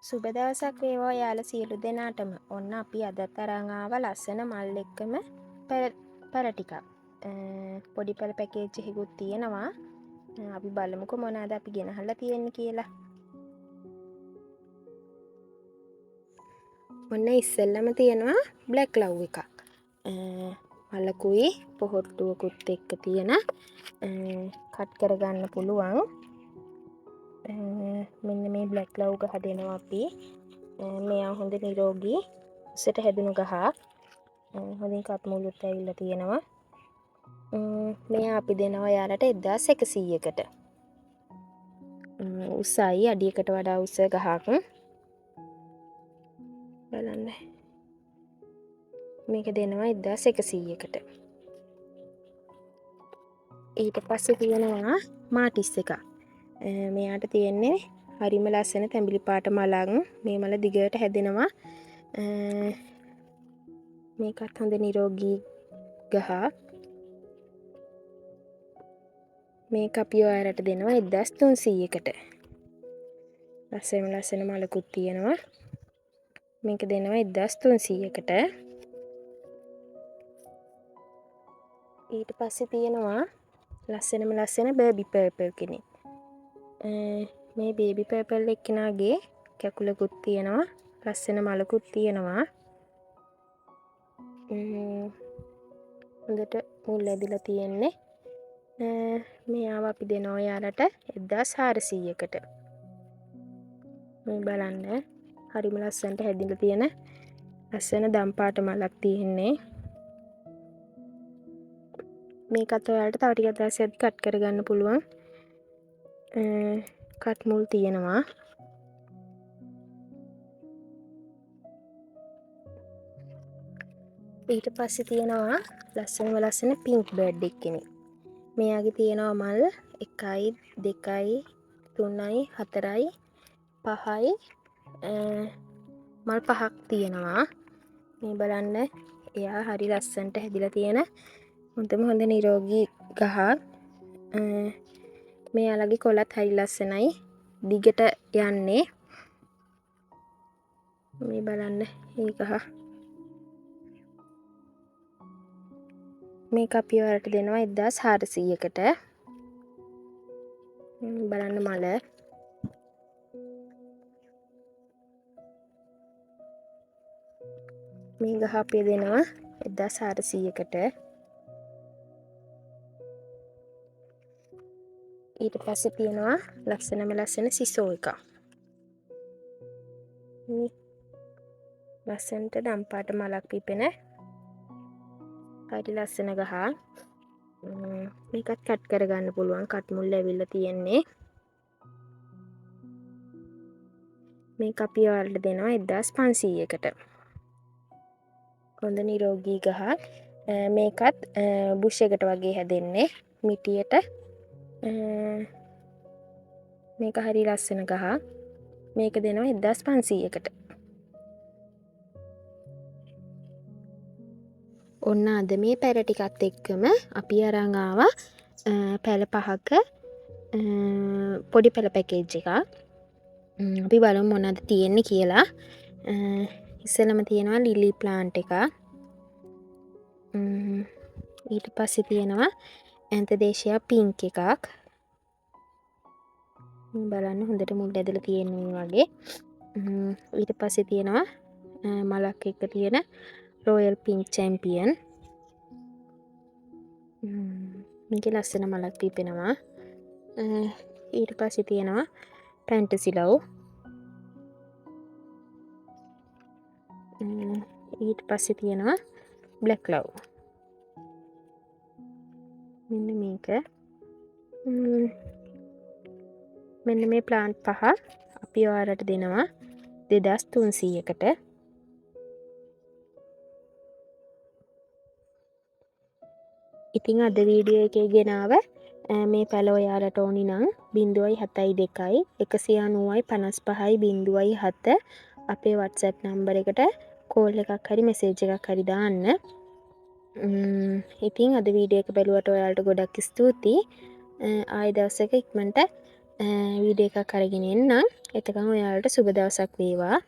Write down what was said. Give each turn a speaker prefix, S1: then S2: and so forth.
S1: සුබ දවසක් වේවා යාළ සියලු දෙනාටම. ඔන්න අපි අදත් අරන් ආවා ලස්සන මල් එක්කම පැල ටිකක්. පොඩි පැල පැකේජ් එකකුත් තියෙනවා. අපි බලමුකෝ මොනවාද අපි ගෙනහල්ලා තියෙන්නේ කියලා. ඔන්න ඉස්සෙල්ලම තියෙනවා බ්ලැක් ලව් එකක්. මලකුයි පොහොට්ටුවකුත් එක්ක තියෙන කට් කරගන්න පුළුවන්. මෙන්න මේ බ්ලැක් ලව් ගහ දෙනවා අපි. මෙයා හොඳ නිරෝගී උසට හැදුණු ගහක්. හොඳින් කත් මුළුත් ඇවිල්ලා තියෙනවා. මෙයා අපි දෙනවා යාලට 1100කට. උසයි අඩියකට වඩා උස ගහක්. බලන්න. මේක දෙනවා 1100කට. ඊට පස්සේ තියෙනවා මාටිස් එකක්. මෙයාට තියෙන්නේ හරිම ලස්සන තැඹිලි පාට මලක්. මේ මල දිගට හැදෙනවා. මේකත් හොඳ නිරෝගී ගහක්. මේක අපි ඔයාලට දෙනවා 1300කට. ලස්සන මලකුත් තියෙනවා. මේක දෙනවා 1300කට. ඊට පස්සේ තියෙනවා ලස්සන බේබි පර්පල් කෙනෙක්. මේ බේබි පර්පල් එක්කෙනාගේ කැකුලකුත් තියෙනවා. ලස්සන මලකුත් තියෙනවා. හොඳට මුල් ඇදිලා තියෙන්නේ. මෙයාව අපි දෙනවා යාලට 1400කට. මේ බලන්න හරිම ලස්සනට හැදිලා තියෙන ලස්සන දම් පාට මලක් තියෙන්නේ. මේකත් ඔයාලට තව ටිකක් දවසක් කට් කරගන්න පුළුවන්. කට් මුල් තියෙනවා. ඊට පස්සේ තියෙනවා ලස්සන පින්ක් බර්ඩ් එක්කෙනෙක්. මෙයාගේ තියෙනවා මල් 1යි 2යි 3යි 4යි 5යි මල් 5ක් තියෙනවා. මේ බලන්න එයා හරි ලස්සනට හැදිලා තියෙන හොඳ නිරෝගී ගහක්. මෙයාලගේ කොළත් හරි ලස්සනයි. දිගට යන්නේ. මේ බලන්න මේ ගහ. මේක අපි ඔයාලට දෙනවා 1400කට. බලන්න මල. මේ ගහ අපි දෙනවා 1400කට. ඊට පස්සේ තියෙනවා ලස්සන සිසෝ එකක්. ලස්සනට දම් පාට මලක් පිපෙන හරි ලස්සන ගහ. මේකත් කට් කරගන්න පුළුවන්. කට් මුල් ඇවිල්ලා තියෙන්නේ. මේක අපි ඔයාලට දෙනවා 1500කට. හොඳ නිරෝගී ගහ. මේකත් බුෂ් එකට වගේ හැදෙන්නේ මිටියට. මේක හරි ලස්සන ගහ. මේක දෙනවා 1500කට. ඔන්න අද මේ පැල ටිකත් එක්කම අපි අරන් ආවා පැල 5ක පොඩි පැල පැකේජ් එකක්. අපි බලමු මොනවද තියෙන්නේ කියලා. ඉස්සෙල්ලම තියෙනවා ලිලි ප්ලාන්ට් එකක්. ඊට පස්සේ තියෙනවා ඇන්තදේශියා පින්ක් එකක්. බලන්න හොඳට මුල් ඇදලා තියෙනවා වගේ. ඊට පස්සේ තියෙනවා මලක් එක්ක තියෙන රොයල් පින්ක් චැම්පියන්. මේකේ ලස්සන මලක් පිපෙනවා. ඊට පස්සේ තියෙනවා ෆැන්ටසි ලව්. ඊට පස්සේ තියෙනවා බ්ලැක් ලව්. මෙන්න මේක. මෙන්න මේ ප්ලාන්ට් පහ අපි ඔයාලට දෙනවා 2300කට. ඉතින් අද වීඩියෝ එකේ ගෙනාව මේ පැල ඔයාලට ඕනි නම් 072 190යි 55යි 07 අපේ WhatsApp නම්බර එකට කෝල් එකක් හරි මෙසේජ් එකක් හරි දාන්න. ඉතින් අද වීඩියෝ එක බලුවට ඔයාලට ගොඩක් ස්තුතියි. ආයෙ දවසක ඉක්මනට වීඩියෝ එකක් අරගෙන එන්නම්. එතකන් ඔයාලට සුබ දවසක් වේවා.